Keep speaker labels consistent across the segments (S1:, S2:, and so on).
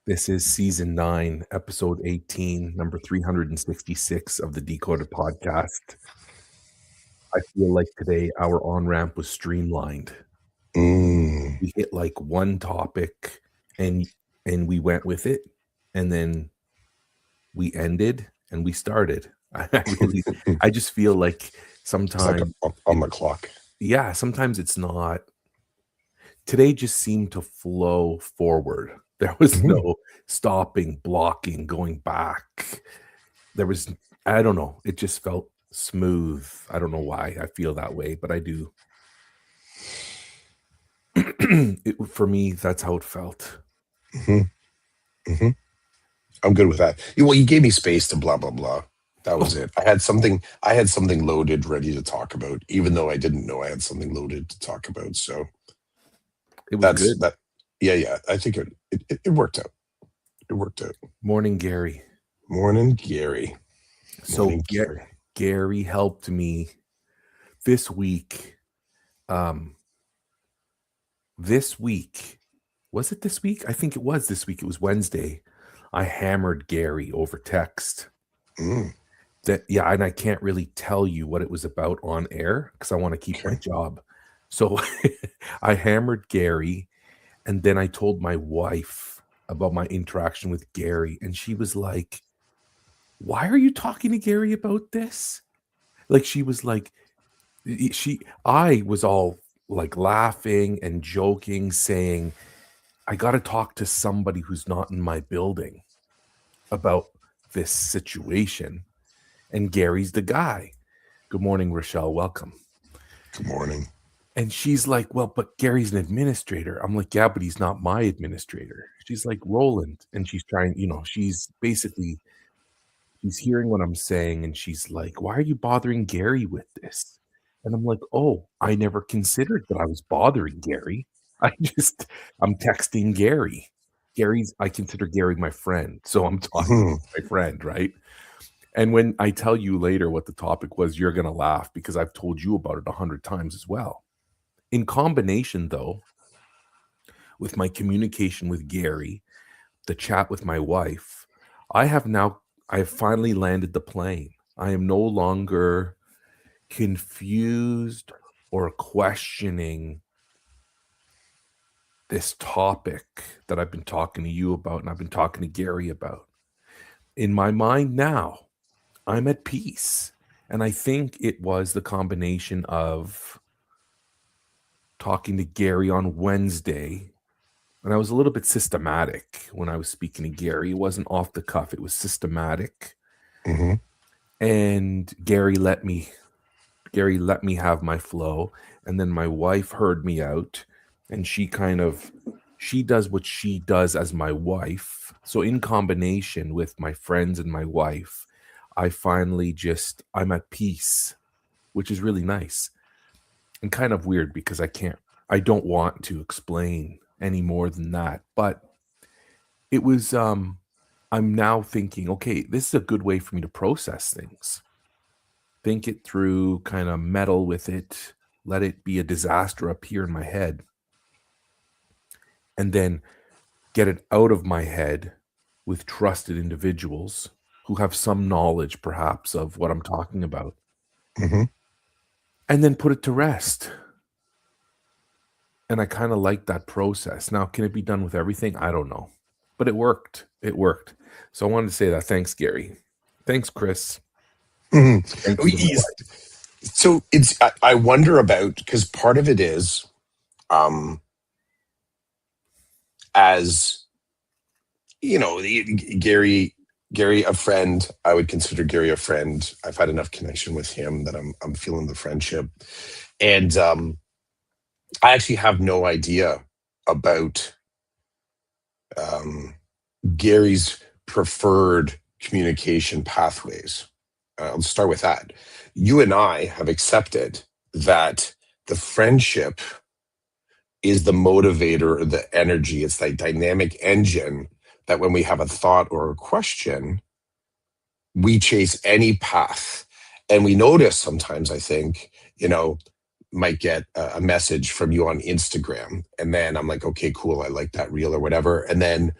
S1: This is season 9, episode 18, number 366 of the Decoded Podcast. I feel like today our on ramp was streamlined.
S2: Mm,
S1: We hit like one topic and we went with it, and then we ended and we started. I just feel like
S2: it's like
S1: sometimes
S2: on the clock.
S1: sometimes it's not. Today just seemed to flow forward. There was
S2: Mhm.
S1: no stopping, blocking, going back. There was, I don't know, it just felt smooth. I don't know why I feel that way, but I do. For me, that's how it felt.
S2: Mhm. Mhm. I'm good with that. Well, you gave me space to blah blah blah. That was it. I had something. I had something loaded, ready to talk about, even though I didn't know I had something loaded to talk about. So
S1: It was
S2: that's
S1: good.
S2: that. Yeah, yeah. I think it worked out. It worked out.
S1: Morning, Gary.
S2: Morning, Gary.
S1: So
S2: Morning, Gary.
S1: Gary helped me this week. Um, this week, was it this week? I think it was this week. It was Wednesday. I hammered Gary over text.
S2: Mm,
S1: And I can't really tell you what it was about on air because I want to keep my
S2: okay.
S1: job. So I hammered Gary, and then I told my wife about my interaction with Gary, and she was like, "Why are you talking to Gary about this?" Like she was like, I was all like laughing and joking, saying, "I got to talk to somebody who's not in my building about this situation." And Gary's the guy. Good morning, Rochelle. Welcome.
S2: Good morning.
S1: And she's like, "Well, but Gary's an administrator." I'm like, "Yeah, but he's not my administrator." She's like, "Roland." And she's trying, she's basically, she's hearing what I'm saying. And she's like, "Why are you bothering Gary with this?" And I'm like, "Oh, I never considered that I was bothering Gary. I'm texting Gary. I consider Gary my friend. So I'm talking
S2: Mhm.
S1: to my friend, right? And when I tell you later what the topic was, you're going to laugh because I've told you about it 100 times as well. In combination, though, with my communication with Gary, the chat with my wife, I have finally landed the plane. I am no longer confused or questioning this topic that I've been talking to you about and I've been talking to Gary about. In my mind now, I'm at peace. And I think it was the combination of talking to Gary on Wednesday. And I was a little bit systematic when I was speaking to Gary. It wasn't off the cuff, it was systematic.
S2: Mhm.
S1: And Gary let me have my flow. And then my wife heard me out, and she does what she does as my wife. So in combination with my friends and my wife, I'm at peace, which is really nice and kind of weird because I don't want to explain any more than that. But it was, I'm now thinking, okay, this is a good way for me to process things, think it through, kind of meddle with it, let it be a disaster up here in my head, and then get it out of my head with trusted individuals who have some knowledge, perhaps, of what I'm talking about,
S2: Mhm.
S1: and then put it to rest. And I kind of like that process. Now, can it be done with everything? I don't know. But it worked. It worked. So I wanted to say that. Thanks, Gary. Thanks, Chris.
S2: Mhm.
S1: Thank
S2: Oh,
S1: you to my wife.
S2: So I wonder about, because part of it is, um as Gary a friend. I would consider Gary a friend. I've had enough connection with him that I'm feeling the friendship. And I actually have no idea about um Gary's preferred communication pathways. I'll start with that. You and I have accepted that the friendship is the motivator or the energy. It's that dynamic engine that when we have a thought or a question, we chase any path. And we notice sometimes, I think, might get a message from you on Instagram. And then I'm like, okay, cool. I like that reel or whatever. And then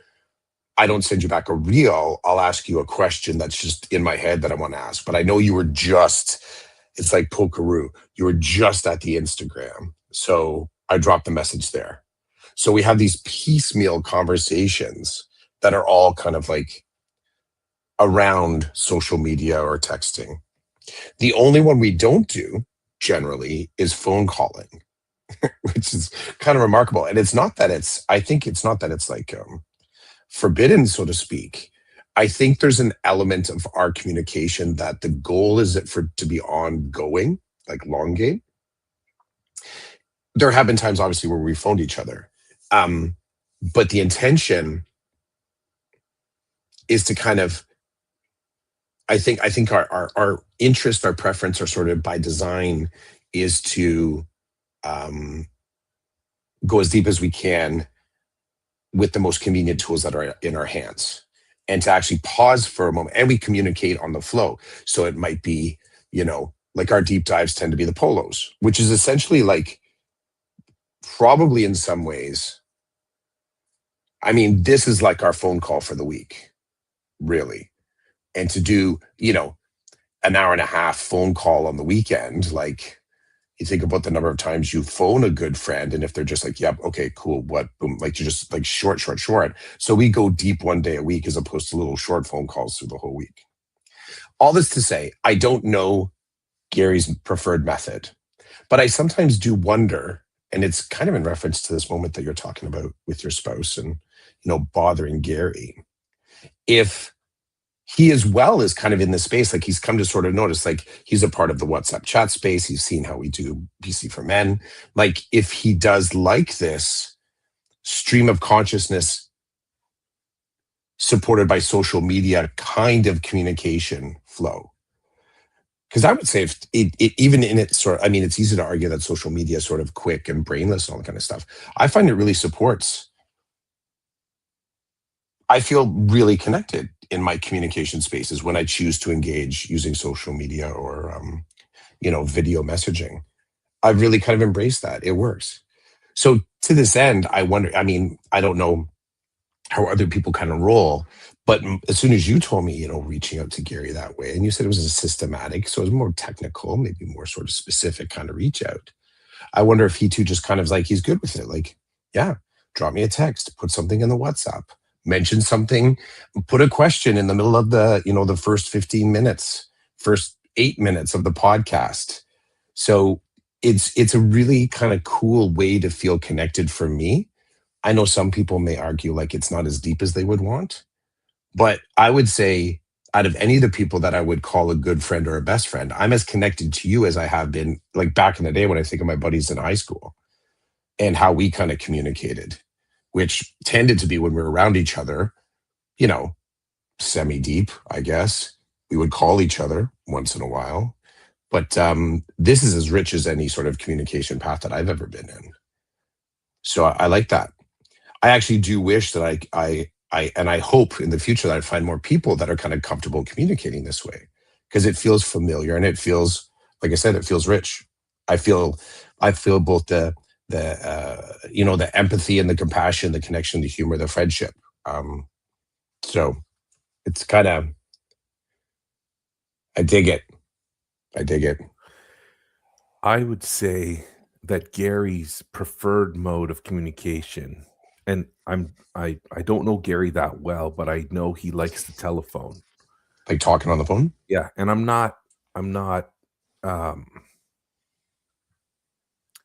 S2: I don't send you back a reel. I'll ask you a question that's just in my head that I want to ask. But I know you were just, it's like pokeroo. You were just at the Instagram. So I dropped the message there. So we have these piecemeal conversations that are all kind of like around social media or texting. The only one we don't do generally is phone calling, which is kind of remarkable. And it's not that it's, I think it's not that it's like forbidden, so to speak. I think there's an element of our communication that the goal is it for to be ongoing, like long game. There have been times, obviously, where we phoned each other, but the intention is to kind of, I think our interest, our preference, are sort of by design is to go as deep as we can with the most convenient tools that are in our hands, and to actually pause for a moment, and we communicate on the flow. So it might be, like our deep dives tend to be the polos, which is essentially like, probably in some ways, I mean, this is like our phone call for the week, really. And to do, an hour and a half phone call on the weekend, like, you think about the number of times you phone a good friend, and if they're just like, yep, okay, cool, what, boom, like, you're just like short, short, short. So we go deep one day a week as opposed to little short phone calls through the whole week. All this to say, I don't know Gary's preferred method, but I sometimes do wonder, and it's kind of in reference to this moment that you're talking about with your spouse and, bothering Gary. If he as well is kind of in this space, like, he's come to sort of notice, like, he's a part of the WhatsApp chat space. He's seen how we do PC for Men. Like, if he does like this stream of consciousness supported by social media kind of communication flow. Because I would say, if it even in its sort of, I mean, it's easy to argue that social media is sort of quick and brainless and all that kind of stuff. I find it really supports. I feel really connected in my communication spaces when I choose to engage using social media or, video messaging. I've really kind of embraced that. It works. So to this end, I wonder, I mean, I don't know how other people kind of roll, but as soon as you told me, reaching out to Gary that way, and you said it was a systematic, so it was more technical, maybe more sort of specific kind of reach out. I wonder if he too just kind of like, he's good with it. Like, yeah, drop me a text, put something in the WhatsApp, mention something, put a question in the middle of the first 15 minutes, first 8 minutes of the podcast. So it's a really kind of cool way to feel connected for me. I know some people may argue like it's not as deep as they would want, but I would say, out of any of the people that I would call a good friend or a best friend, I'm as connected to you as I have been, like, back in the day when I think of my buddies in high school and how we kind of communicated, which tended to be when we were around each other, semi deep, I guess. We would call each other once in a while. But this is as rich as any sort of communication path that I've ever been in. So I like that. I actually do wish that I hope in the future that I find more people that are kind of comfortable communicating this way, because it feels familiar and it feels, like I said, it feels rich. I feel both the empathy and the compassion, the connection, the humor, the friendship. So it's kind of, I dig it. I dig it.
S1: I would say that Gary's preferred mode of communication, and I don't know Gary that well, but I know he likes the telephone.
S2: Like talking on the phone.
S1: Yeah, and I'm not um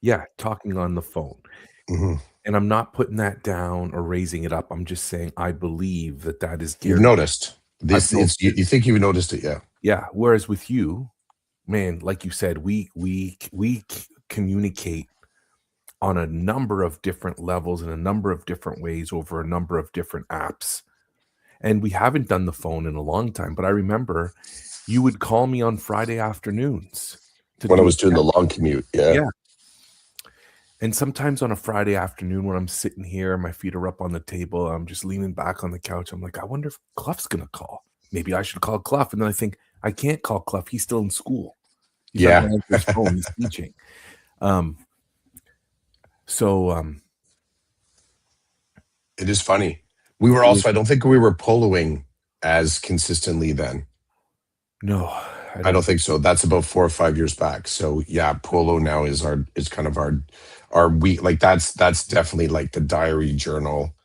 S1: yeah, talking on the phone.
S2: Mhm.
S1: And I'm not putting that down or raising it up. I'm just saying I believe that that is
S2: You've
S1: Gary.
S2: noticed
S1: I've
S2: this. It's
S1: noticed it.
S2: you think you've noticed it, yeah.
S1: Yeah, whereas with you, man, like you said, we communicate on a number of different levels in a number of different ways over a number of different apps. And we haven't done the phone in a long time, but I remember you would call me on Friday afternoons to
S2: When I
S1: do a
S2: was doing the long commute, yeah.
S1: yeah. And sometimes on a Friday afternoon when I'm sitting here, my feet are up on the table, I'm just leaning back on the couch. I'm like, I wonder if Clough's gonna call. Maybe I should call Clough. And then I think I can't call Clough. He's still in school. He's not
S2: Yeah.
S1: gonna answer his phone. He's teaching. Um, so
S2: It is funny. We were
S1: It was
S2: also, I don't think we were poloing as consistently then.
S1: no, I
S2: I
S1: don't
S2: don't
S1: think
S2: think so. That's about 4 or 5 years back. So yeah, polo now is kind of our week. Like that's definitely like the diary journal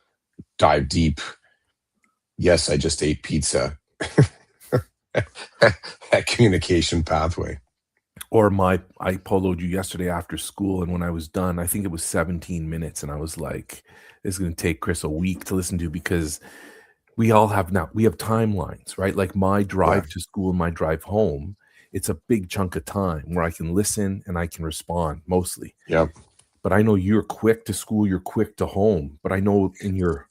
S2: dive deep. Yes, I just ate pizza. That communication pathway.
S1: or I poloed you yesterday after school, and when I was done, I think it was 17 minutes, and I was like, "This is gonna take Chris a week to listen to," because we have timelines, right? Like, my
S2: Yeah.
S1: drive to school and my drive home, it's a big chunk of time where I can listen and I can respond mostly.
S2: Yep.
S1: But I know you're quick to school, you're quick to home, but I know in your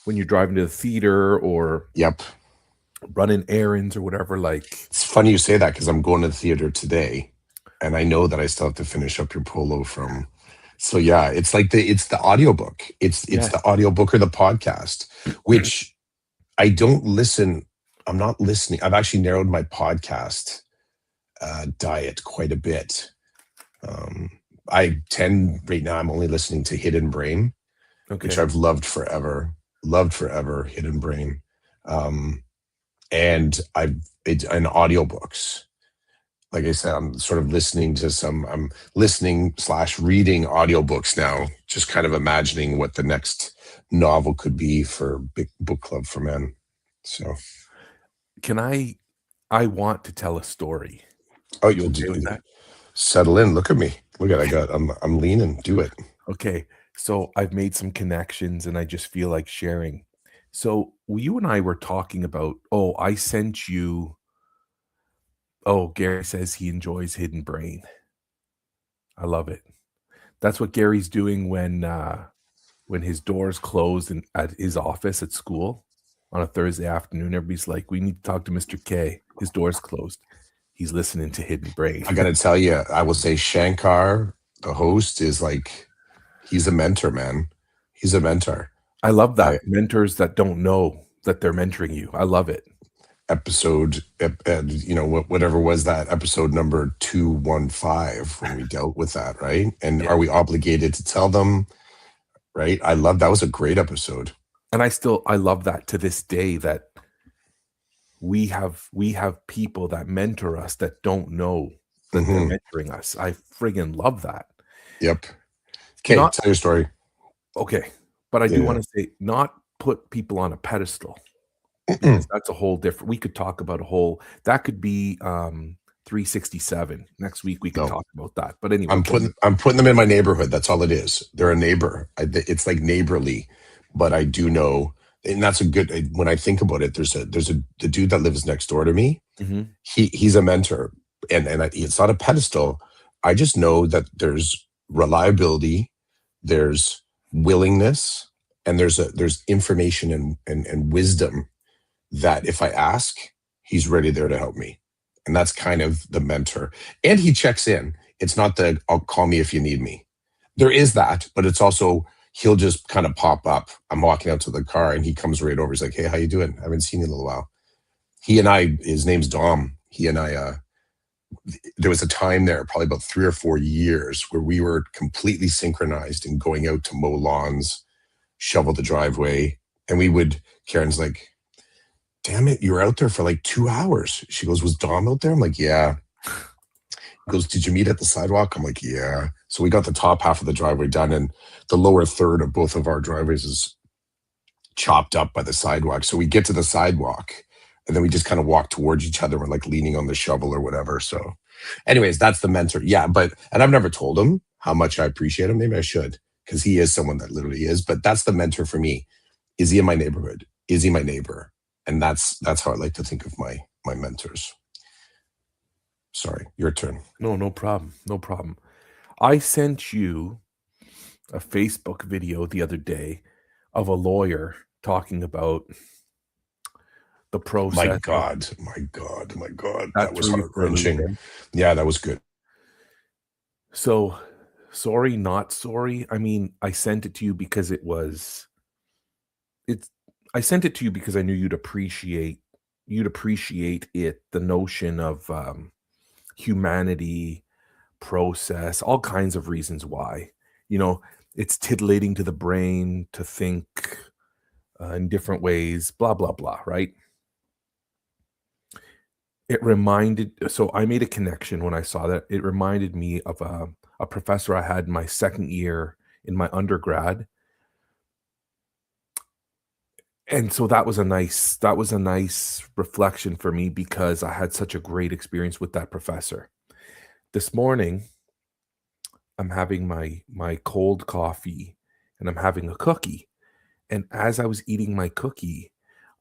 S1: when you're driving to the theater or
S2: Yep.
S1: running errands or whatever, like
S2: It's funny you say that because I'm going to the theater today, and I know that I still have to finish up your polo from. So yeah, it's the audiobook. It's
S1: yes.
S2: the audiobook or the podcast, which I don't listen. I'm not listening. I've actually narrowed my podcast diet quite a bit. Um, I tend right now. I'm only listening to Hidden Brain, which
S1: Okay.
S2: I've loved forever. Loved forever. Hidden Brain, um, and I've it's and audiobooks. Like I said, I'm sort of listening to some. I'm listening slash reading audiobooks now. Just kind of imagining what the next novel could be for Big Book Club for Men. So,
S1: Can I want to tell a story.
S2: oh,
S1: You okay with that?
S2: settle in. Look at me. Look at I got. I'm leaning. Do it.
S1: Okay. So I've made some connections and I just feel like sharing. So you and I were talking about, oh, I sent you, oh, Gary says he enjoys Hidden Brain. I love it. That's what Gary's doing when his doors closed in at his office at school on a Thursday afternoon. Everybody's like, we need to talk to Mr. K. His door's closed. He's listening to Hidden Brain.
S2: I got to tell you, I will say Shankar, the host, is like he's a mentor, man. He's a mentor.
S1: I love
S2: I
S1: that. Mentors that don't know that they're mentoring you. I love it.
S2: whatever was that episode number 215 when we dealt with that, right? And
S1: Yeah.
S2: are we obligated to tell them, right? I love that was a great episode.
S1: And I love that to this day that we have people that mentor us that don't know that they're
S2: Hmm.
S1: mentoring us. I friggin' love that.
S2: Yep. Okay,
S1: Not
S2: tell your story.
S1: okay, but I do
S2: Yeah.
S1: wanna say not put people on a pedestal
S2: Yeah.
S1: because that's a whole different we could talk about a whole that could be, 367. Next week, we could
S2: No,
S1: talk about that. But anyway, go ahead.
S2: I'm putting them in my neighborhood. That's all it is. They're a neighbor. It's like neighborly, but I do know, and that's a good. When I think about it, there's a the dude that lives next door to me.
S1: Mhm.
S2: He's a mentor, and it's not a pedestal. I just know that there's reliability, there's willingness, and there's information and wisdom that if I ask, he's ready there to help me. And that's kind of the mentor. And he checks in. It's not the I'll call me if you need me. There is that, but it's also he'll just kind of pop up. I'm walking out to the car and he comes right over. He's like, "Hey, how you doing? I haven't seen you in a little while." He and I, his name's Dom. He and I there was a time there, probably about 3 or 4 years, where we were completely synchronized in going out to mow lawns, shovel the driveway. And we would, Karen's like, "Damn it, you were out there for like 2 hours." She goes, "Was Dom out there?" I'm like, "Yeah." He goes, "Did you meet at the sidewalk?" I'm like, "Yeah." So we got the top half of the driveway done, and the lower third of both of our driveways is chopped up by the sidewalk. So we get to the sidewalk, and then we just kind of walk towards each other. We're like leaning on the shovel or whatever. So, anyways, that's the mentor. Yeah, and I've never told him how much I appreciate him. Maybe I should, because he is someone that literally is. But that's the mentor for me. Is he in my neighborhood? Is he my neighbor? And that's how I like to think of my mentors. Sorry, your turn.
S1: No, no problem, no problem. I sent you a Facebook video the other day of a lawyer talking about the
S2: My
S1: process of
S2: God, my God, my God.
S1: that
S2: That was
S1: threw you
S2: heart
S1: for a loop,
S2: wrenching.
S1: eh?
S2: Yeah, that was good.
S1: So, sorry, not sorry. I mean, I sent it to you because it's I sent it to you because I knew you'd appreciate it, the notion of, humanity, process, all kinds of reasons why. You know, it's titillating to the brain to think in different ways, blah, blah, blah, right? It reminded so I made a connection when I saw that. It reminded me of a professor I had in my 2nd year in my undergrad, and so that was a nice reflection for me because I had such a great experience with that professor. This morning, I'm having my cold coffee, and I'm having a cookie, and as I was eating my cookie,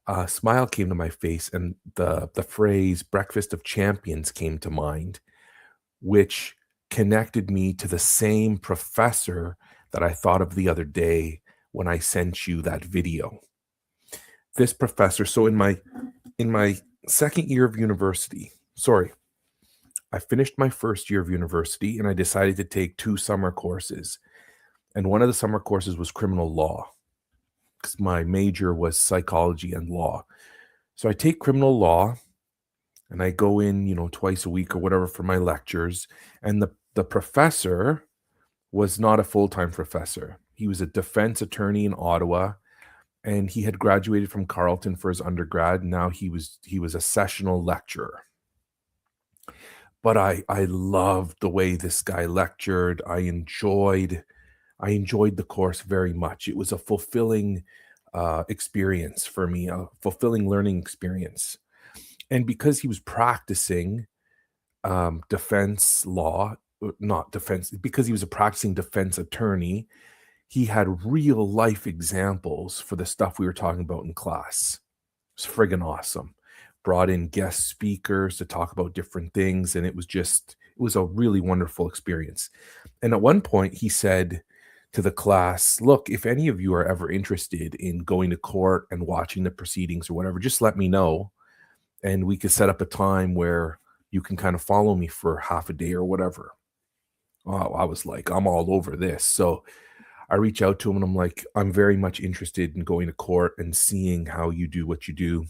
S1: a smile came to my face, and the phrase "breakfast of champions" came to mind, which connected me to the same professor that I thought of the other day when I sent you that video. This professor, so in my 2nd year of university, sorry, I finished my 1st year of university and I decided to take 2 summer courses. And one of the summer courses was criminal law because my major was psychology and law. So I take criminal law and I go in, twice a week or whatever for my lectures. And the professor was not a full-time professor. He was a defense attorney in Ottawa, and he had graduated from Carleton for his undergrad. Now he was a sessional lecturer. But I loved the way this guy lectured. I enjoyed the course very much. It was a fulfilling experience for me, a fulfilling learning experience. And because he was practicing defense law, not defense, because he was a practicing defense attorney, he had real life examples for the stuff we were talking about in class. It was friggin' awesome. Brought in guest speakers to talk about different things, and it was a really wonderful experience. And at one point, he said to the class, "Look, if any of you are ever interested in going to court and watching the proceedings or whatever, just let me know, and we could set up a time where you can kind of follow me for half a day or whatever." Oh, I was like, I'm all over this. So I reach out to him and I'm like, I'm very much interested in going to court and seeing how you do what you do.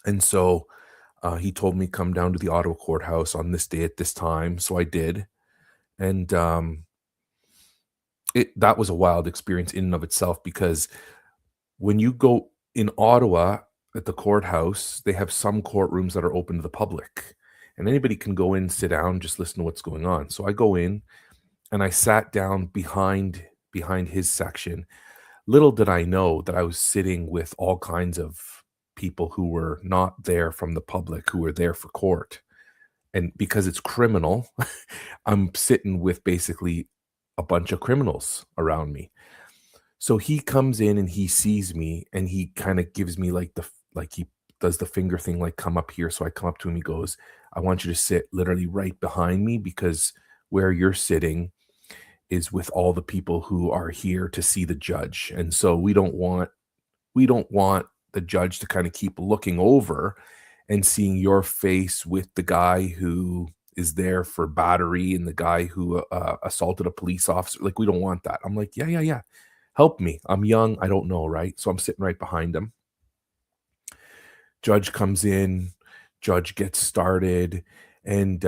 S1: And so he told me come down to the Ottawa courthouse on this day at this time. So I did, and that was a wild experience in and of itself because when you go in Ottawa at the courthouse, they have some courtrooms that are open to the public, and anybody can go in, sit down, just listen to what's going on. So I go in and I sat down behind his section. Little did I know that I was sitting with all kinds of people who were not there from the public, who were there for court. And because it's criminal, I'm sitting with basically a bunch of criminals around me. So he comes in and he sees me and he kind of gives me like he does the finger thing, like come up here. So I come up to him. He goes, I want you to sit literally right behind me because where you're sitting is with all the people who are here to see the judge. And so we don't want the judge to kind of keep looking over and seeing your face with the guy who is there for battery and the guy who assaulted a police officer. Like, we don't want that. I'm like, yeah, yeah, yeah. Help me. I'm young. I don't know. Right. So I'm sitting right behind him. Judge comes in, judge gets started, and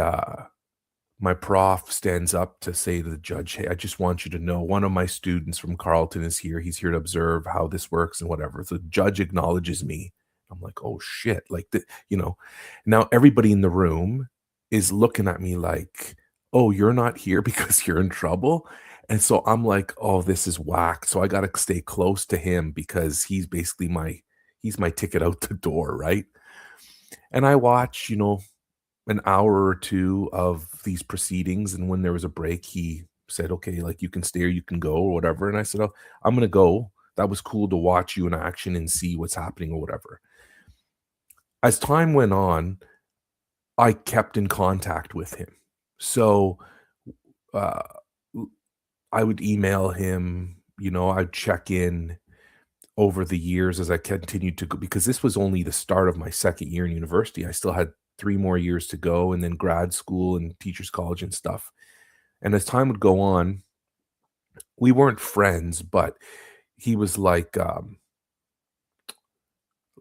S1: my prof stands up to say to the judge, "Hey, I just want you to know one of my students from Carleton is here. He's here to observe how this works and whatever." So the judge acknowledges me. I'm like, "Oh shit!" Like now everybody in the room is looking at me like, "Oh, you're not here because you're in trouble." And so I'm like, "Oh, this is whack." So I got to stay close to him because he's my ticket out the door, right? And I watch, an hour or 2 of these proceedings, and when there was a break, he said, "Okay, like, you can stay or you can go," or whatever, and I said, "Oh, I'm gonna go. That was cool to watch you in action and see what's happening," or whatever. As time went on, I kept in contact with him. So, uh, l I would email him, I'd check in over the years as I continued to go because this was only the start of my 2nd year in university. I still had 3 more years to go and then grad school and teachers college and stuff. And as time would go on, we weren't friends, but he was like,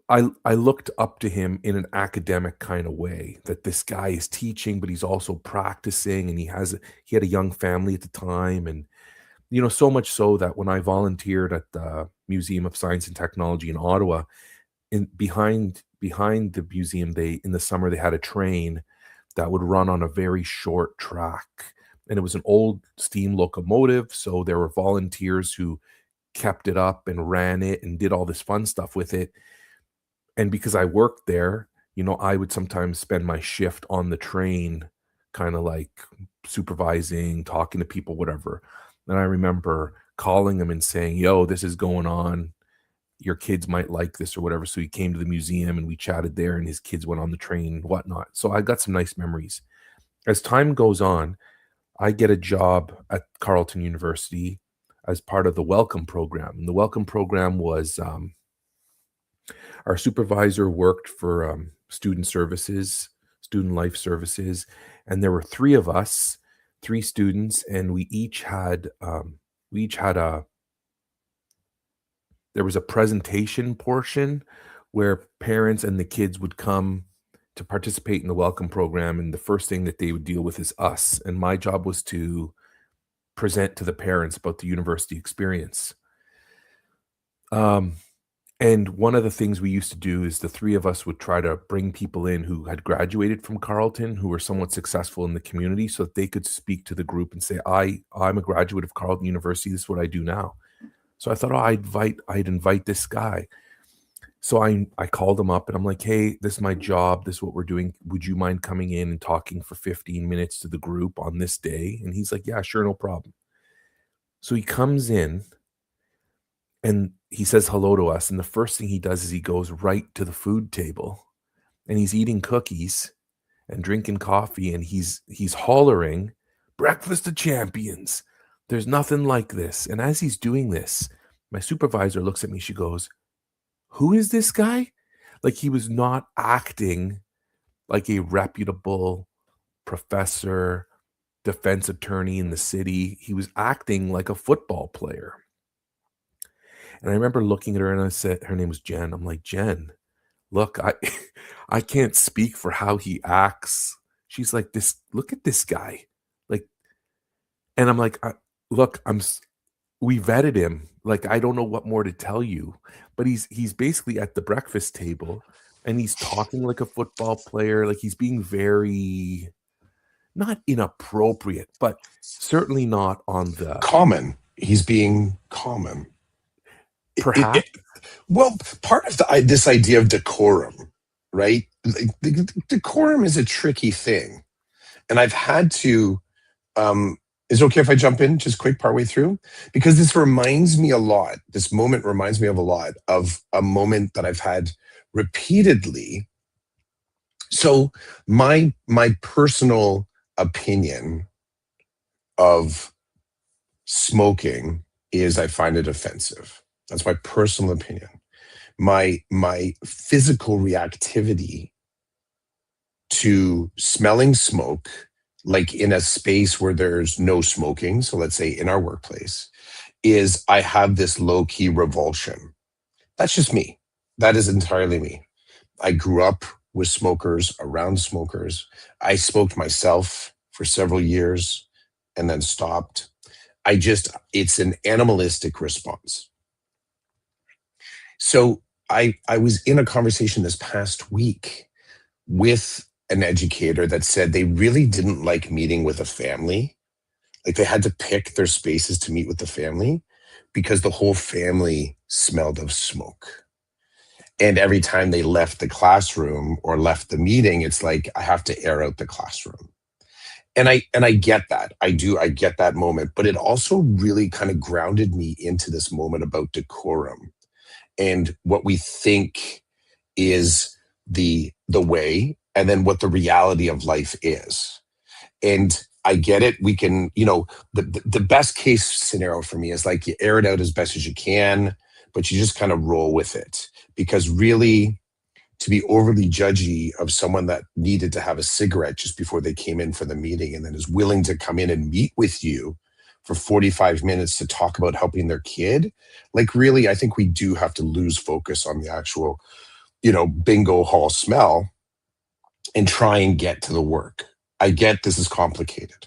S1: I looked up to him in an academic kind of way that this guy is teaching, but he's also practicing, and he had a young family at the time, and So much so that when I volunteered at the Museum of Science and Technology in Ottawa, in behind the museum, they in the summer they had a train that would run on a very short track, and it was an old steam locomotive, so there were volunteers who kept it up and ran it and did all this fun stuff with it. And because I worked there, I would sometimes spend my shift on the train, kind of like supervising, talking to people, whatever. And I remember calling him and saying, "Yo, this is going on. Your kids might like this or whatever." So he came to the museum and we chatted there, and his kids went on the train and whatnot. So I got some nice memories. As time goes on, I get a job at Carleton University as part of the Welcome program. And the Welcome program was our supervisor worked for student services, student life services, and there were three of us, three students, and we each had a there was a presentation portion where parents and the kids would come to participate in the welcome program, and the first thing that they would deal with is us. And my job was to present to the parents about the university experience. Um, and one of the things we used to do is the three of us would try to bring people in who had graduated from Carleton, who were somewhat successful in the community, so that they could speak to the group and say, I'm a graduate of Carleton University. This is what I do now. So I thought, I'd invite this guy. So I called him up and I'm like, "Hey, this is my job. This is what we're doing. Would you mind coming in and talking for 15 minutes to the group on this day?" And he's like, "Yeah, sure, no problem." So he comes in and he says hello to us. And the first thing he does is he goes right to the food table and he's eating cookies and drinking coffee. And he's hollering, "Breakfast of champions. There's nothing like this." And as he's doing this, my supervisor looks at me. She goes, "Who is this guy?" Like he was not acting like a reputable professor, defense attorney in the city. He was acting like a football player. And I remember looking at her and I said, her name was Jen. I'm like, "Jen, look, I can't speak for how he acts." She's like, "Look at this guy." Like, and I'm like, "Look, we vetted him. Like, I don't know what more to tell you." But he's basically at the breakfast table and he's talking like a football player. Like he's being very not inappropriate, but certainly not on the
S2: Common. He's being common.
S1: perhaps.
S2: Well, part of this idea of decorum, right? Decorum is a tricky thing. And I've had to, is it okay if I jump in just quick partway through? Because this reminds me a lot, this moment reminds me of a lot of a moment that I've had repeatedly. So my personal opinion of smoking is I find it offensive. That's my personal opinion. My physical reactivity to smelling smoke, like in a space where there's no smoking, so let's say in our workplace, is I have this low-key revulsion. That's just me. That is entirely me. I grew up with smokers, around smokers. I smoked myself for several years and then stopped. It's an animalistic response. So I was in a conversation this past week with an educator that said they really didn't like meeting with a family. Like they had to pick their spaces to meet with the family because the whole family smelled of smoke. And every time they left the classroom or left the meeting, it's like, I have to air out the classroom. And I get that. I get that moment, but it also really kind of grounded me into this moment about decorum and what we think is the way, and then what the reality of life is. And I get it. We can, the best case scenario for me is like you air it out as best as you can, but you just kind of roll with it. Because really, to be overly judgy of someone that needed to have a cigarette just before they came in for the meeting and then is willing to come in and meet with you for 45 minutes to talk about helping their kid, like really, I think we do have to lose focus on the actual, bingo hall smell and try and get to the work. I get this is complicated.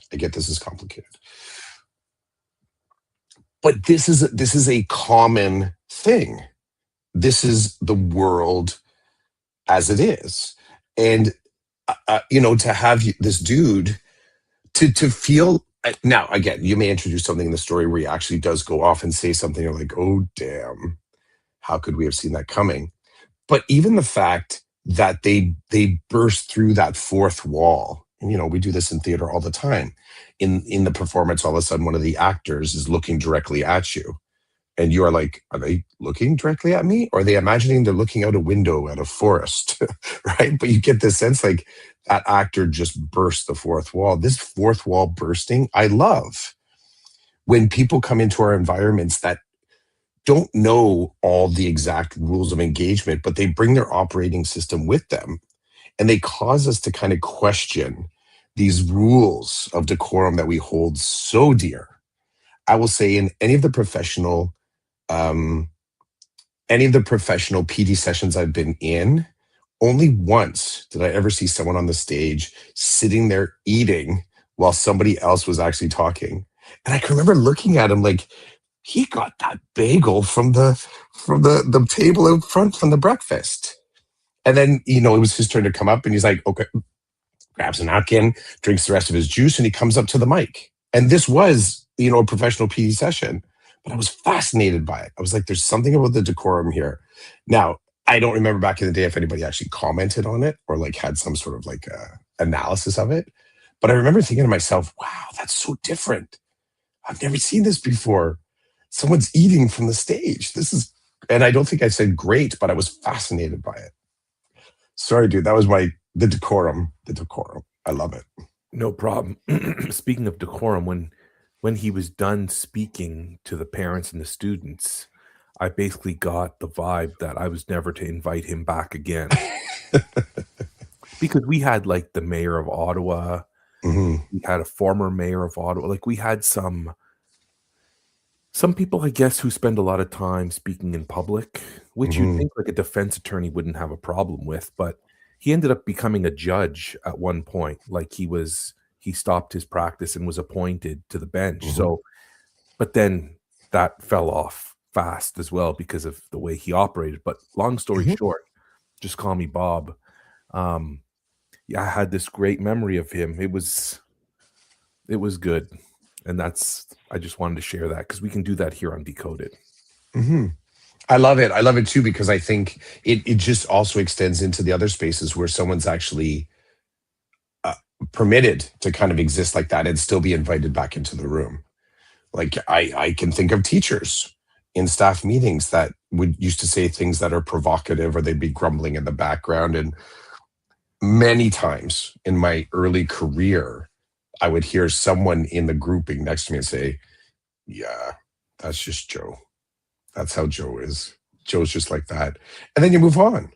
S2: But this is a common thing. This is the world as it is. And to have this dude to feel now, again, you may introduce something in the story where he actually does go off and say something, you're like, oh damn, how could we have seen that coming? But even the fact that they burst through that fourth wall, and we do this in theater all the time. In the performance, all of a sudden one of the actors is looking directly at you, and you are like, are they looking directly at me, or are they imagining they're looking out a window at a forest? Right? But you get this sense like that actor just burst the fourth wall. This fourth wall bursting, I love when people come into our environments that don't know all the exact rules of engagement, but they bring their operating system with them, and they cause us to kind of question these rules of decorum that we hold so dear. I will say in um, any of the professional PD sessions I've been in, only once did I ever see someone on the stage sitting there eating while somebody else was actually talking. And I can remember looking at him like, he got that bagel from the table out front from the breakfast. And then, it was his turn to come up, and he's like, okay, grabs a napkin, drinks the rest of his juice, and he comes up to the mic. And this was, a professional PD session, but I was fascinated by it. I was like, there's something about the decorum here. Now, I don't remember back in the day if anybody actually commented on it or like had some sort of like analysis of it. But I remember thinking to myself, wow, that's so different. I've never seen this before. Someone's eating from the stage. And I don't think I said great, but I was fascinated by it. Sorry, dude. That was the decorum. The decorum. I love it.
S1: No problem. Speaking of decorum, when he was done speaking to the parents and the students, I basically got the vibe that I was never to invite him back again. Because we had like the mayor of Ottawa,
S2: Mhm.
S1: we had a former mayor of Ottawa, like we had some people, I guess, who spend a lot of time speaking in public, which you'd
S2: Mhm.
S1: think like a defense attorney wouldn't have a problem with, but he ended up becoming a judge at one point. Like he stopped his practice and was appointed to the bench.
S2: Mhm.
S1: So, but then that fell off fast as well because of the way he operated. But long story
S2: Mhm.
S1: short, just call me Bob. Um, yeah, I had this great memory of him. It was good. And I just wanted to share that because we can do that here on Decoded.
S2: Mhm. I love it. I love it too because I think it just also extends into the other spaces where someone's actually uh, permitted to kind of exist like that and still be invited back into the room. Like I can think of teachers in staff meetings that would used to say things that are provocative or they'd be grumbling in the background. And many times in my early career, I would hear someone in the grouping next to me and say, yeah, that's just Joe. That's how Joe is. Joe's just like that. And then you move on.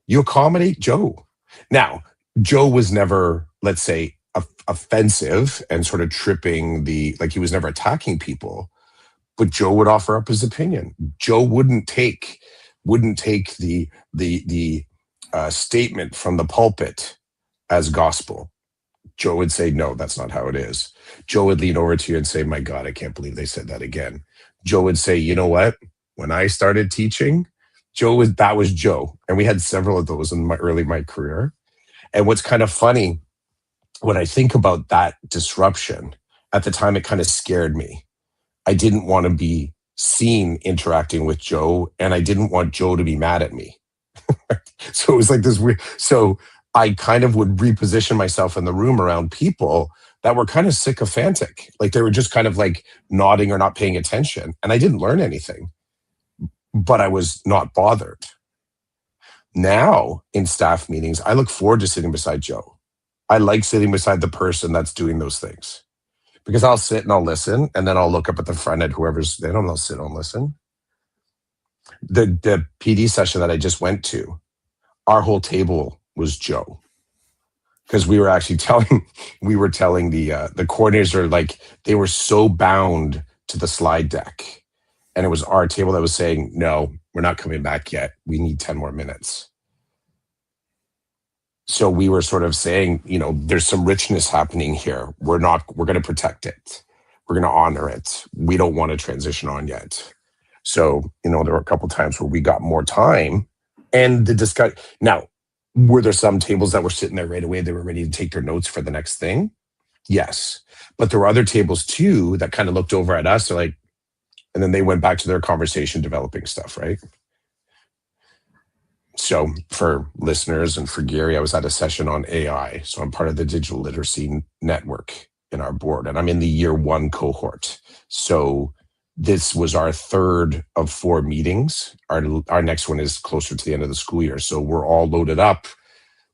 S2: You accommodate Joe. Now, Joe was never, let's say, offensive and sort of tripping like he was never attacking people, but Joe would offer up his opinion. Joe wouldn't take the statement from the pulpit as gospel. Joe would say, no, that's not how it is. Joe would lean over to you and say, my God, I can't believe they said that again. Joe would say, you know what? When I started teaching, that was Joe. And we had several of those in my career. And what's kind of funny, when I think about that disruption, at the time, it kind of scared me. I didn't want to be seen interacting with Joe, and I didn't want Joe to be mad at me. So it was like this weird. So I kind of would reposition myself in the room around people that were kind of sycophantic. Like they were just kind of like nodding or not paying attention. And I didn't learn anything, but I was not bothered. Now in staff meetings, I look forward to sitting beside Joe. I like sitting beside the person that's doing those things because I'll sit and I'll listen, and then I'll look up at the front at whoever's there, and I'll sit and listen. The PD session that I just went to, our whole table was Joe because we were actually telling the coordinators, like they were so bound to the slide deck, and it was our table that was saying, no, we're not coming back yet, we need 10 more minutes. So we were sort of saying, there's some richness happening here, we're going to protect it. We're going to honor it. We don't want to transition on yet. So, there were a couple times where we got more time and the discussion. Now, were there some tables that were sitting there right away? They were ready to take their notes for the next thing. Yes. But there were other tables too that kind of looked over at us. They're like, and then they went back to their conversation developing stuff, right? So for listeners and for Gary, I was at a session on AI. So I'm part of the digital literacy network in our board, and I'm in the year 1 cohort. So this was our third of 4 meetings. Our next one is closer to the end of the school year. So we're all loaded up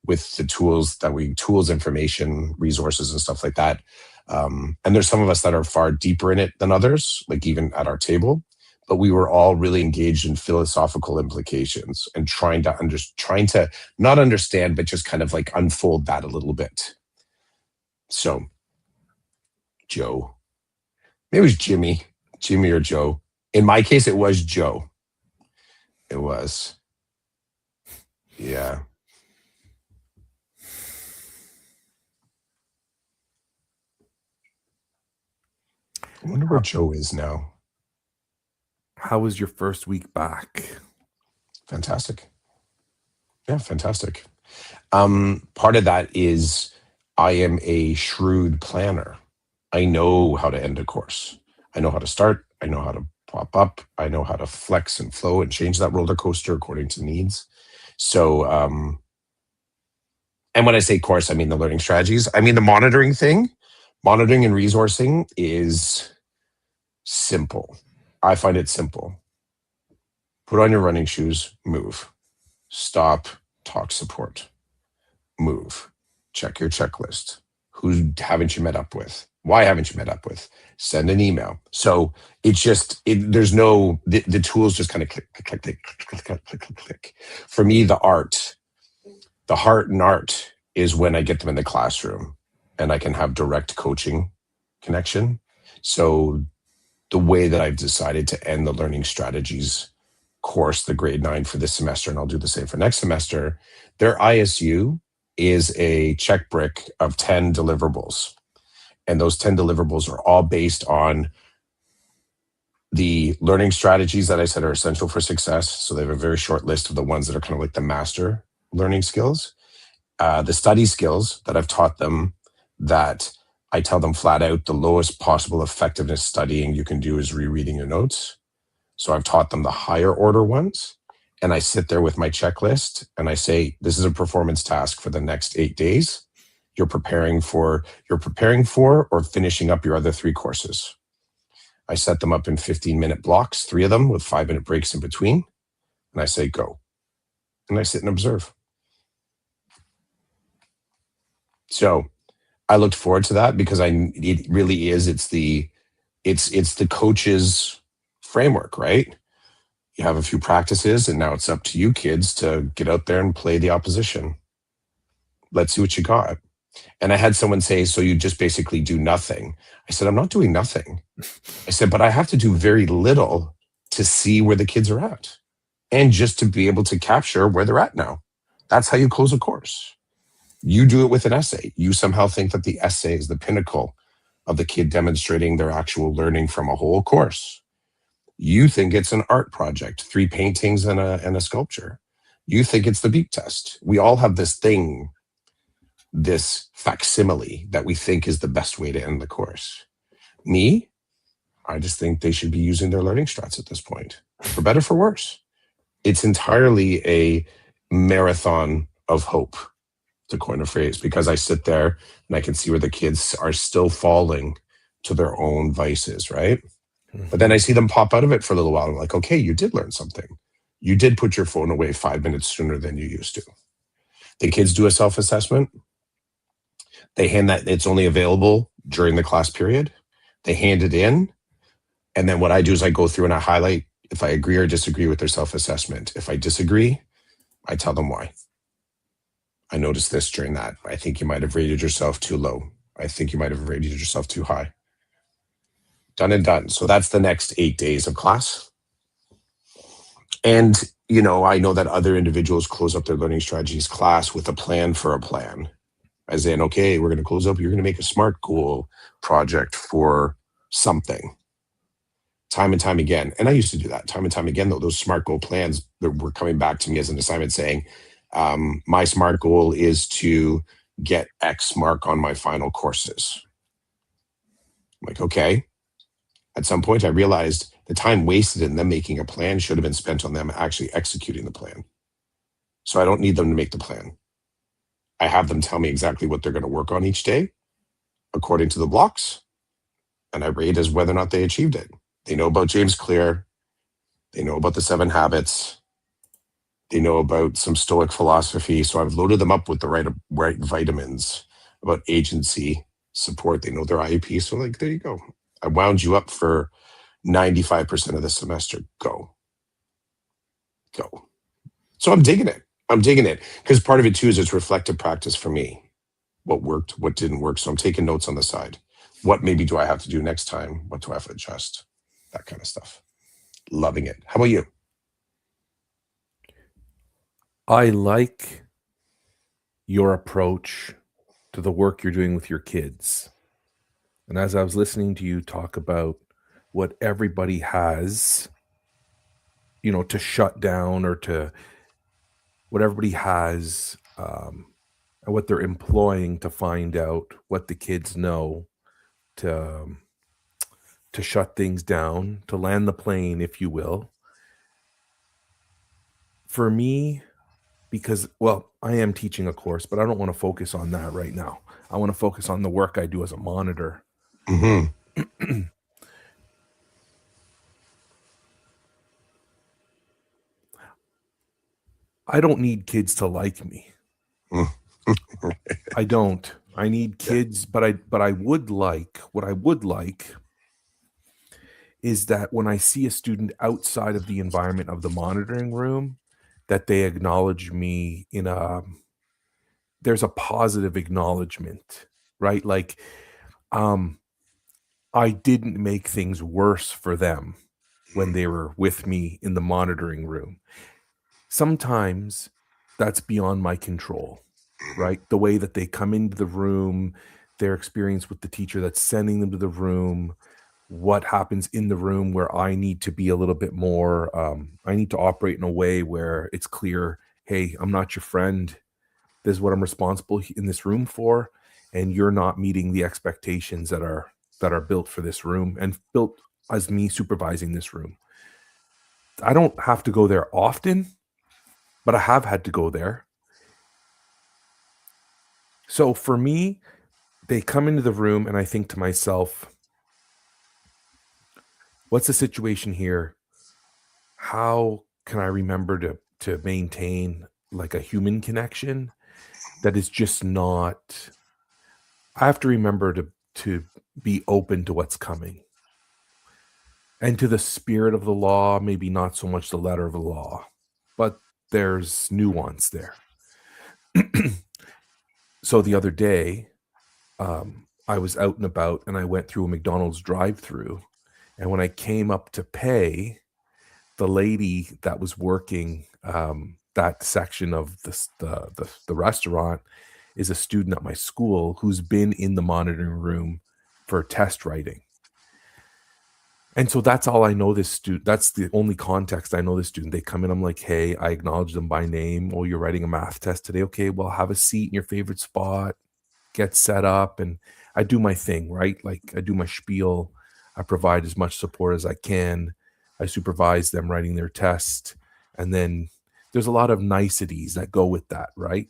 S2: with the tools, information, resources, and stuff like that. And there's some of us that are far deeper in it than others, like even at our table. But we were all really engaged in philosophical implications and trying to not understand, but just kind of like unfold that a little bit. So, Joe, maybe it was Jimmy or Joe. In my case, it was Joe. It was. Yeah. I wonder where Joe is now.
S1: How was your first week back?
S2: Fantastic. Yeah, fantastic. Part of that is I am a shrewd planner. I know how to end a course. I know how to start. I know how to pop up. I know how to flex and flow and change that roller coaster according to needs. So, and when I say course, I mean the learning strategies. I mean the monitoring and resourcing is simple. I find it simple. Put on your running shoes, move. Stop, talk support. Move. Check your checklist. Who haven't you met up with? Why haven't you met up with? Send an email. So it's just, there's no, the tools just kind of click, click, click, click, click, click, click, click. For me, the heart and art is when I get them in the classroom and I can have direct coaching connection. So the way that I've decided to end the learning strategies course, the grade 9 for this semester, and I'll do the same for next semester, their ISU is a check brick of 10 deliverables. And those 10 deliverables are all based on the learning strategies that I said are essential for success. So they have a very short list of the ones that are kind of like the master learning skills. The study skills that I've taught them, that I tell them flat out, the lowest possible effectiveness studying you can do is rereading your notes. So I've taught them the higher order ones. And I sit there with my checklist and I say, this is a performance task for the next 8 days. You're preparing for or finishing up your other 3 courses. I set them up in 15-minute blocks, 3 of them with 5-minute breaks in between. And I say, go. And I sit and observe. So I looked forward to that because it really is, it's the coach's framework, right? You have a few practices and now it's up to you kids to get out there and play the opposition. Let's see what you got. And I had someone say, so you just basically do nothing. I said, I'm not doing nothing. I said, but I have to do very little to see where the kids are at and just to be able to capture where they're at now. That's how you close a course. You do it with an essay. You somehow think that the essay is the pinnacle of the kid demonstrating their actual learning from a whole course. You think it's an art project, 3 paintings and a sculpture. You think it's the beep test. We all have this thing, this facsimile that we think is the best way to end the course. Me, I just think they should be using their learning strats at this point, for better, for worse. It's entirely a marathon of hope, to coin a phrase, because I sit there and I can see where the kids are still falling to their own vices, right? But then I see them pop out of it for a little while. I'm like, okay, you did learn something. You did put your phone away 5 minutes sooner than you used to. The kids do a self-assessment. They hand that, it's only available during the class period. They hand it in. And then what I do is I go through and I highlight if I agree or disagree with their self-assessment. If I disagree, I tell them why. I noticed this during that. I think you might have rated yourself too low. I think you might have rated yourself too high. Done and done. So that's the next 8 days of class. And, I know that other individuals close up their learning strategies class with a plan for a plan. As in, okay, we're going to close up. You're going to make a SMART goal project for something time and time again. And I used to do that time and time again. Those SMART goal plans that were coming back to me as an assignment saying, my SMART goal is to get X mark on my final courses. I'm like, okay. At some point, I realized the time wasted in them making a plan should have been spent on them actually executing the plan. So I don't need them to make the plan. I have them tell me exactly what they're going to work on each day according to the blocks, and I rate as whether or not they achieved it. They know about James Clear. They know about the 7 habits. They know about some Stoic philosophy. So I've loaded them up with the right vitamins about agency support. They know their IEP. So like, there you go. I wound you up for 95% of the semester. Go. So I'm digging it. Because part of it too is it's reflective practice for me. What worked, what didn't work. So I'm taking notes on the side. What maybe do I have to do next time? What do I have to adjust? That kind of stuff. Loving it. How about you?
S1: I like your approach to the work you're doing with your kids. And as I was listening to you talk about what everybody has, to shut down or to what everybody has, and what they're employing to find out what the kids know to shut things down, to land the plane, if you will. For me, because, well, I am teaching a course, but I don't want to focus on that right now. I want to focus on the work I do as a monitor.
S2: Mm-hmm.
S1: I don't need kids to like me. I don't. I need kids, but I would like, what I would like is that when I see a student outside of the environment of the monitoring room, that they acknowledge me there's a positive acknowledgement, right? Like, I didn't make things worse for them when they were with me in the monitoring room. Sometimes that's beyond my control, right? The way that they come into the room, their experience with the teacher that's sending them to the room, what happens in the room where I need to be a little bit more, I need to operate in a way where it's clear, hey, I'm not your friend. This is what I'm responsible in this room for, and you're not meeting the expectations that are built for this room and built as me supervising this room. I don't have to go there often, but I have had to go there. So for me, they come into the room and I think to myself, what's the situation here? How can I remember to maintain like a human connection that is just not, I have to remember to be open to what's coming. And to the spirit of the law, maybe not so much the letter of the law, but there's nuance there. So the other day, I was out and about and I went through a McDonald's drive-through. And when I came up to pay, the lady that was working that section of the restaurant is a student at my school who's been in the monitoring room for test writing. And so that's all I know this student. That's the only context I know this student. They come in, I'm like, hey, I acknowledge them by name. Oh, you're writing a math test today. Okay, well, have a seat in your favorite spot, get set up, and I do my thing, right? Like I do my spiel. I provide as much support as I can. I supervise them writing their test. And then there's a lot of niceties that go with that, right?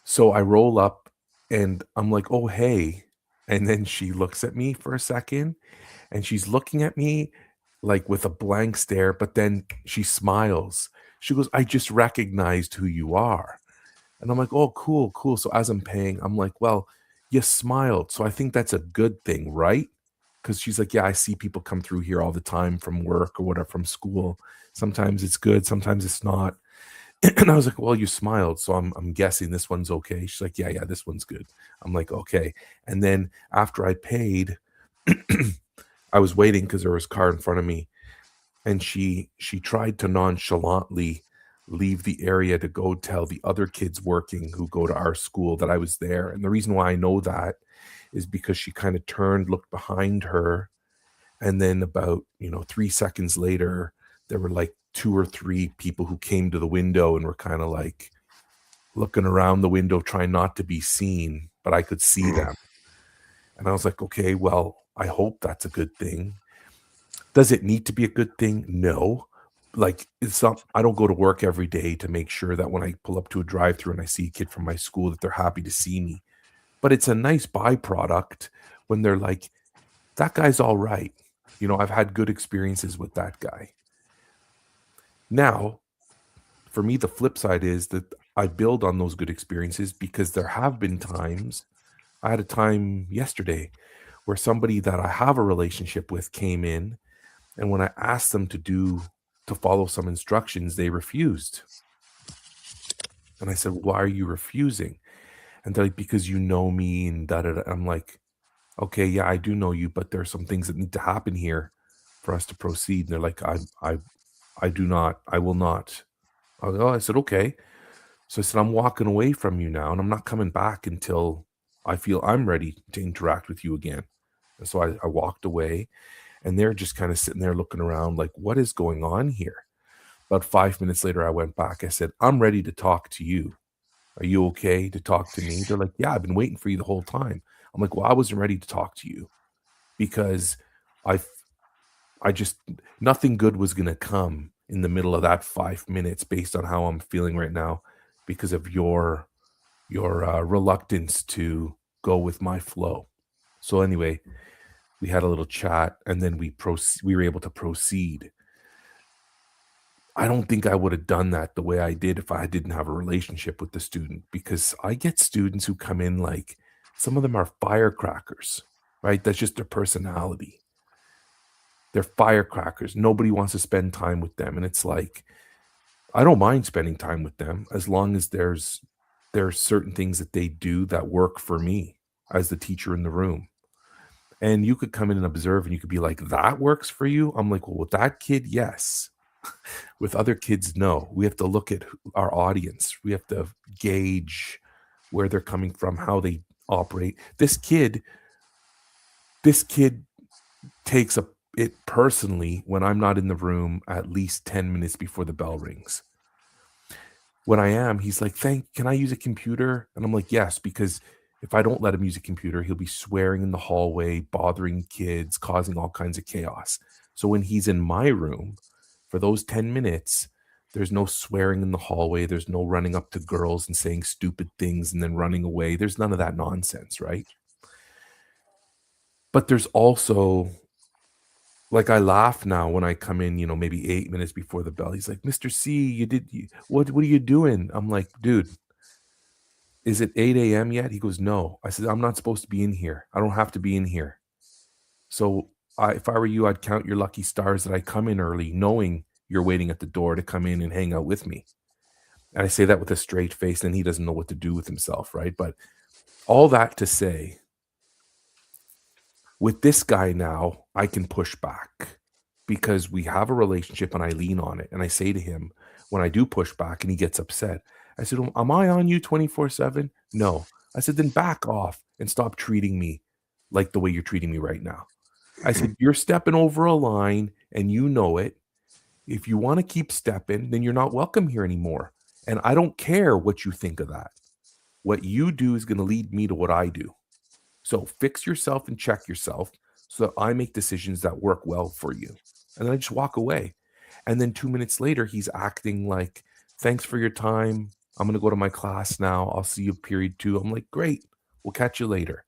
S1: So I roll up and I'm like, oh, hey. And then she looks at me for a second and she's looking at me like with a blank stare, but then she smiles. She goes, I just recognized who you are. And I'm like, oh, cool, cool. So as I'm paying, I'm like, well, you smiled. So I think that's a good thing, right? Because she's like, yeah, I see people come through here all the time from work or whatever, from school. Sometimes it's good, sometimes it's not. And I was like, well, you smiled. So I'm guessing this one's okay. She's like, yeah, this one's good. I'm like, okay. And then after I paid, I was waiting because there was a car in front of me. And she tried to nonchalantly leave the area to go tell the other kids working who go to our school that I was there. And the reason why I know that is because she kind of turned, looked behind her, and then about, 3 seconds later, there were like 2 or 3 people who came to the window and were kinda like looking around the window trying not to be seen, but I could see
S2: Mm.
S1: them. And I was like, "Okay, well, I hope that's a good thing." Does it need to be a good thing? No. Like, it's not I don't go to work every day to make sure that when I pull up to a drive-through and I see a kid from my school that they're happy to see me. But it's a nice byproduct when they're like, "That guy's alright." I've had good experiences with that guy. Now, for me, the flip side is that I build on those good experiences because there have been times I had a time yesterday where somebody that I have a relationship with came in, and when I asked them to follow some instructions, they refused. And I said, "Why are you refusing?" And they're like, "Because you know me and da da da." I'm like, "Okay, yeah, I do know you, but there are some things that need to happen here for us to proceed." And they're like, I do not, I will not." I said, "Okay." So I said, "I'm walking away from you now, and I'm not coming back until I feel I'm ready to interact with you again." And so I walked away, and they're just kind of sitting there looking around like, "What is going on here?" About 5 minutes later, I went back. I said, "I'm ready to talk to you. Are you okay to talk to me?" They're like, "Yeah, I've been waiting for you the whole time." I'm like, "Well, I wasn't ready to talk to you because I, f- I just, nothing good was going to come in the middle of that 5 minutes based on how I'm feeling right now because of your reluctance to go with my flow." So anyway, we had a little chat and then we were able to proceed. I don't think I would have done that the way I did if I didn't have a relationship with the student because I get students who come in like some of them are firecrackers, right? That's just their personality. They're firecrackers. Nobody wants to spend time with them. And it's like, I don't mind spending time with them as long as there's certain things that they do that work for me as the teacher in the room. And you could come in and observe and you could be like, "That works for you?" I'm like, "Well, with that kid, yes. With other kids, no." We have to look at our audience. We have to gauge where they're coming from, how they operate. This kid takes it personally when I'm not in the room at least 10 minutes before the bell rings. When I am, he's like, Can I use a computer?" And I'm like, "Yes," because if I don't let him use a computer, he'll be swearing in the hallway, bothering kids, causing all kinds of chaos. So when he's in my room for those 10 minutes, there's no swearing in the hallway. There's no running up to girls and saying stupid things and then running away. There's none of that nonsense, right? But there's also like I laugh now when I come in, maybe 8 minutes before the bell. He's like, "Mr. C, what are you doing?" I'm like, "Dude, is it 8 a.m. yet?" He goes, "No." I said, "I'm not supposed to be in here. I don't have to be in here." So if I were you, I'd count your lucky stars that I come in early, knowing you're waiting at the door to come in and hang out with me. And I say that with a straight face, and he doesn't know what to do with himself, right? But all that to say, with this guy now, I can push back because we have a relationship and I lean on it. And I say to him, when I do push back and he gets upset, I said, "Am I on you 24/7? No." I said, "Then back off and stop treating me like the way you're treating me right now." I said, "You're stepping over a line and you know it. If you want to keep stepping, then you're not welcome here anymore. And I don't care what you think of that. What you do is going to lead me to what I do. So fix yourself and check yourself so that I make decisions that work well for you." And then I just walk away. And then 2 minutes later, he's acting like, "Thanks for your time. I'm going to go to my class now. I'll see you period 2." I'm like, "Great. We'll catch you later."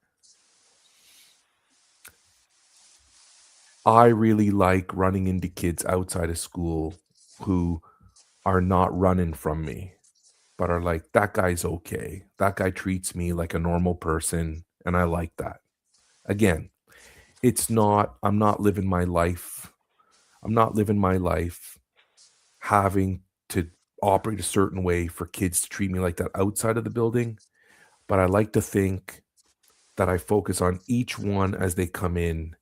S1: I really like running into kids outside of school who are not running from me, but are like, "That guy's okay. That guy treats me like a normal person." And I like that. Again, I'm not living my life. I'm not living my life having to operate a certain way for kids to treat me like that outside of the building. But I like to think that I focus on each one as they come in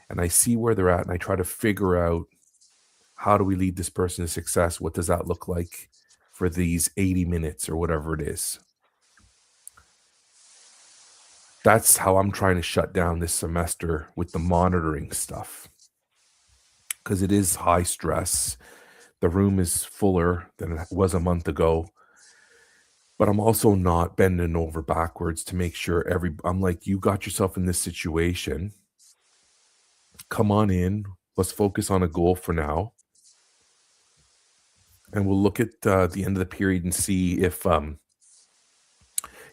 S1: and I see where they're at and I try to figure out how do we lead this person to success? What does that look like for these 80 minutes or whatever it is. That's how I'm trying to shut down this semester with the monitoring stuff, because it is high stress. The room is fuller than it was a month ago, but I'm also not bending over backwards to make sure I'm like, you got yourself in this situation. Come on in. Let's focus on a goal for now. And we'll look at the end of the period and see if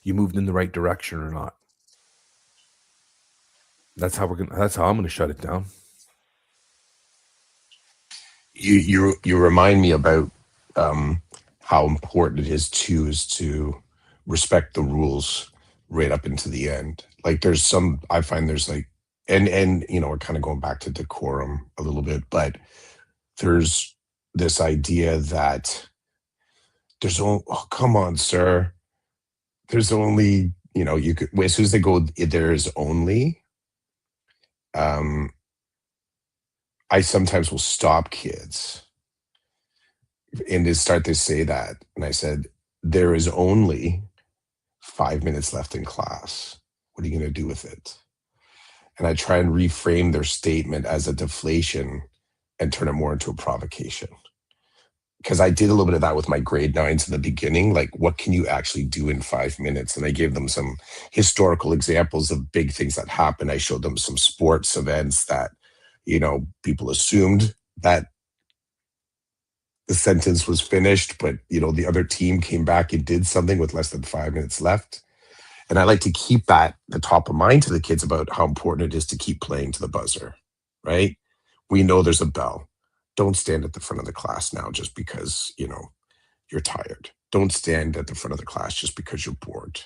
S1: you moved in the right direction or not. That's how I'm gonna shut it down.
S2: You remind me about how important it is to respect the rules right up into the end. Like there's some, I find there's like, and we're kind of going back to decorum a little bit, but there's this idea that there's only, oh, come on, sir. There's only, you could, as soon as they go, there's only, um, I sometimes will stop kids and they start to say that. And I said, there is only 5 minutes left in class. What are you going to do with it? And I try and reframe their statement as a deflation and turn it more into a provocation. Because I did a little bit of that with my grade nines in the beginning. Like, what can you actually do in 5 minutes? And I gave them some historical examples of big things that happened. I showed them some sports events that, people assumed that the sentence was finished, but, the other team came back and did something with less than 5 minutes left. And I like to keep that the top of mind to the kids about how important it is to keep playing to the buzzer, right? We know there's a bell. Don't stand at the front of the class now just because, you're tired. Don't stand at the front of the class just because you're bored.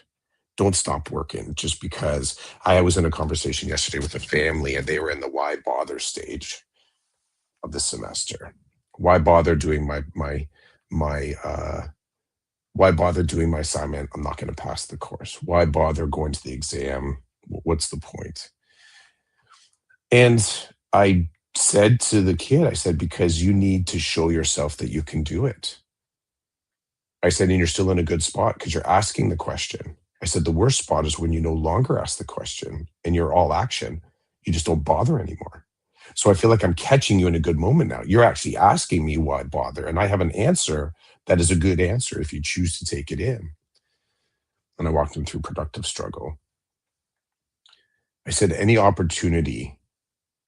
S2: Don't stop working just because. I was in a conversation yesterday with a family and they were in the why bother stage of the semester. Why bother doing why bother doing my assignment? I'm not going to pass the course. Why bother going to the exam? What's the point? And I said to the kid, I said, because you need to show yourself that you can do it. I said, and you're still in a good spot because you're asking the question. I said, the worst spot is when you no longer ask the question and you're all action. You just don't bother anymore. So I feel like I'm catching you in a good moment now. You're actually asking me why bother. And I have an answer that is a good answer if you choose to take it in. And I walked them through productive struggle. I said, any opportunity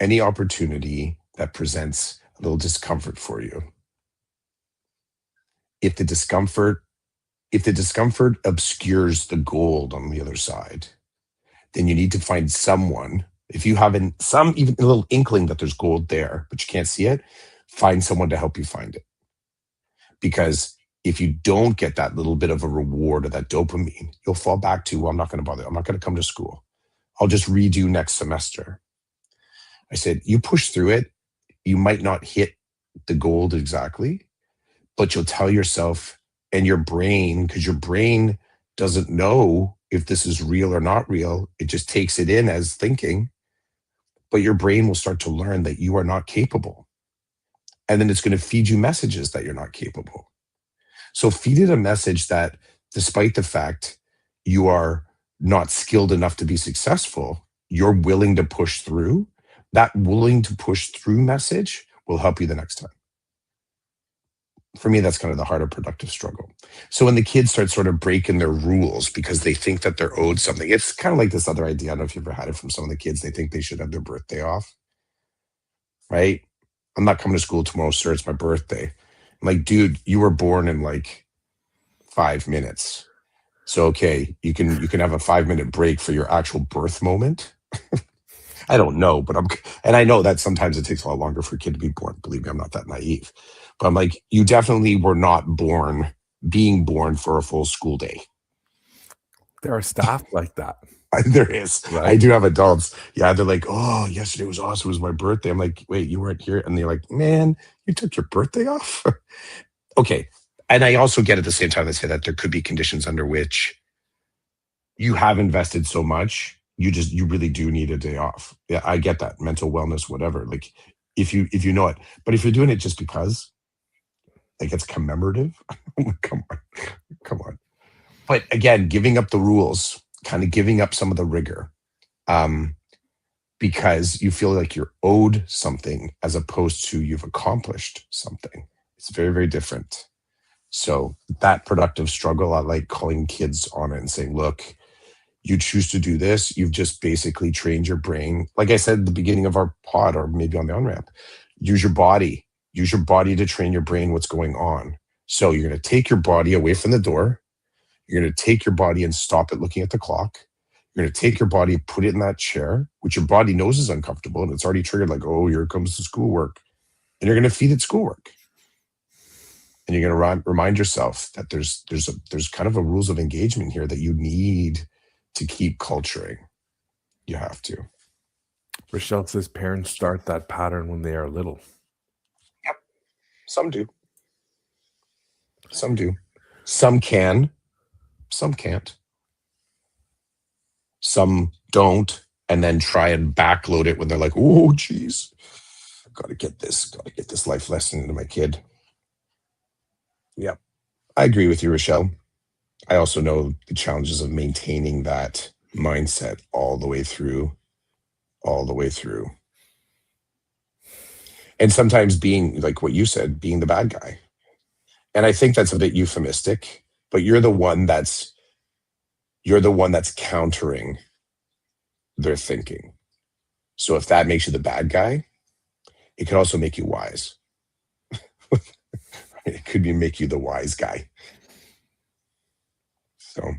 S2: that presents a little discomfort for you, if the discomfort obscures the gold on the other side, then you need to find someone. If you have even a little inkling that there's gold there, but you can't see it, find someone to help you find it. Because if you don't get that little bit of a reward or that dopamine, you'll fall back to, well, I'm not going to bother. I'm not going to come to school. I'll just redo next semester. I said, you push through it. You might not hit the gold exactly, but you'll tell yourself and your brain, because your brain doesn't know if this is real or not real. It just takes it in as thinking, but your brain will start to learn that you are not capable. And then it's going to feed you messages that you're not capable. So feed it a message that despite the fact you are not skilled enough to be successful, you're willing to push through. That willing to push through message will help you the next time. For me, that's kind of the heart of productive struggle. So when the kids start sort of breaking their rules because they think that they're owed something, it's kind of like this other idea. I don't know if you've ever had it from some of the kids. They think they should have their birthday off, right? I'm not coming to school tomorrow, sir. It's my birthday. I'm like, dude, you were born in like 5 minutes. So, okay, you can have a 5-minute break for your actual birth moment. I don't know, but and I know that sometimes it takes a lot longer for a kid to be born. Believe me, I'm not that naive. But I'm like, you definitely were not being born for a full school day.
S1: There are staff like that.
S2: There is.
S1: Right?
S2: I do have adults. Yeah, they're like, oh, yesterday was awesome. It was my birthday. I'm like, wait, you weren't here? And they're like, man, you took your birthday off? Okay. And I also get at the same time, they say that there could be conditions under which you have invested so much, you really do need a day off. Yeah, I get that. Mental wellness, whatever. Like if you know it. But if you're doing it just because, like it's commemorative. Come on, come on. But again, giving up the rules, kind of giving up some of the rigor, because you feel like you're owed something as opposed to you've accomplished something. It's very, very different. So that productive struggle, I like calling kids on it and saying, look, you choose to do this. You've just basically trained your brain. Like I said at the beginning of our pod, or maybe on the on-ramp, use your body. Use your body to train your brain what's going on. So you're going to take your body away from the door. You're going to take your body and stop it looking at the clock. You're going to take your body, put it in that chair, which your body knows is uncomfortable, and it's already triggered like, oh, here comes the schoolwork. And you're going to feed it schoolwork. And you're going to remind yourself that there's kind of a rules of engagement here that you need to keep culturing. You have to.
S1: Rochelle says parents start that pattern when they are little.
S2: Yep. Some do. Some do. Some can. Some can't. Some don't, and then try and backload it when they're like, oh, geez, got to get this life lesson into my kid. Yep. I agree with you, Rochelle. I also know the challenges of maintaining that mindset all the way through. And sometimes being, like what you said, being the bad guy. And I think that's a bit euphemistic, but you're the one that's countering their thinking. So if that makes you the bad guy, it could also make you wise. It could make you the wise guy. So,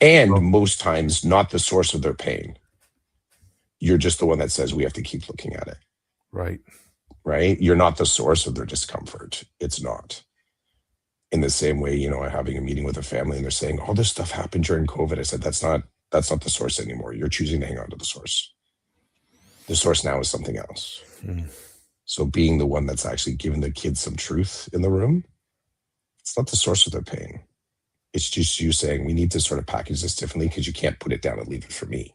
S2: and most times not the source of their pain. You're just the one that says we have to keep looking at it. Right? You're not the source of their discomfort. It's not. In the same way, I'm having a meeting with a family and they're saying, all this stuff happened during COVID. I said, that's not the source anymore. You're choosing to hang on to the source. The source now is something else. So being the one that's actually giving the kids some truth in the room, it's not the source of their pain. It's just you saying, we need to sort of package this differently because you can't put it down and leave it for me.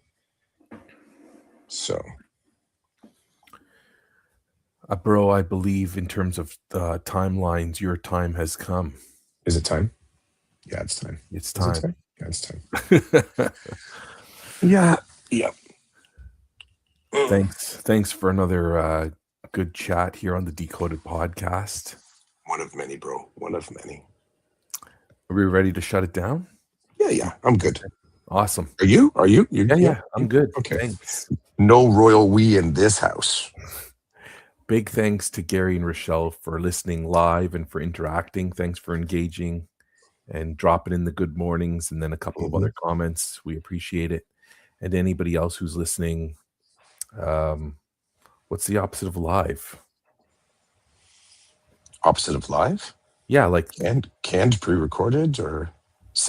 S2: So.
S1: Bro, I believe in terms of timelines, your time has come.
S2: Is it time? Yeah, it's time.
S1: It's time.
S2: Yeah, it's time. Yeah.
S1: Thanks for another good chat here on the Decoded podcast.
S2: One of many, bro. One of many.
S1: Are we ready to shut it down?
S2: Yeah. I'm good.
S1: Awesome.
S2: Are you?
S1: Yeah. I'm good.
S2: Okay.
S1: Thanks.
S2: No royal we in this house.
S1: Big thanks to Gary and Rochelle for listening live and for interacting. Thanks for engaging and dropping in the good mornings and then a couple of other comments. We appreciate it. And anybody else who's listening, what's the opposite of live?
S2: Opposite of live?
S1: Yeah, like
S2: canned pre-recorded or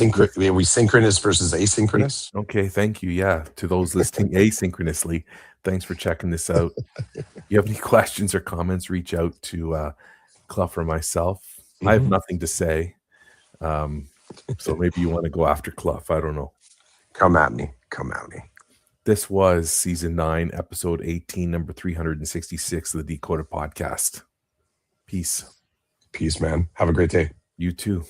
S2: are we synchronous versus asynchronous?
S1: Okay, thank you. Yeah, to those listening asynchronously, thanks for checking this out. If you have any questions or comments, reach out to Clough or myself. I have nothing to say, so maybe you want to go after Clough. I don't know.
S2: Come at me.
S1: This was season 9, episode 18, number 366 of the Decoded podcast. Peace,
S2: man. Have a great day.
S1: You too.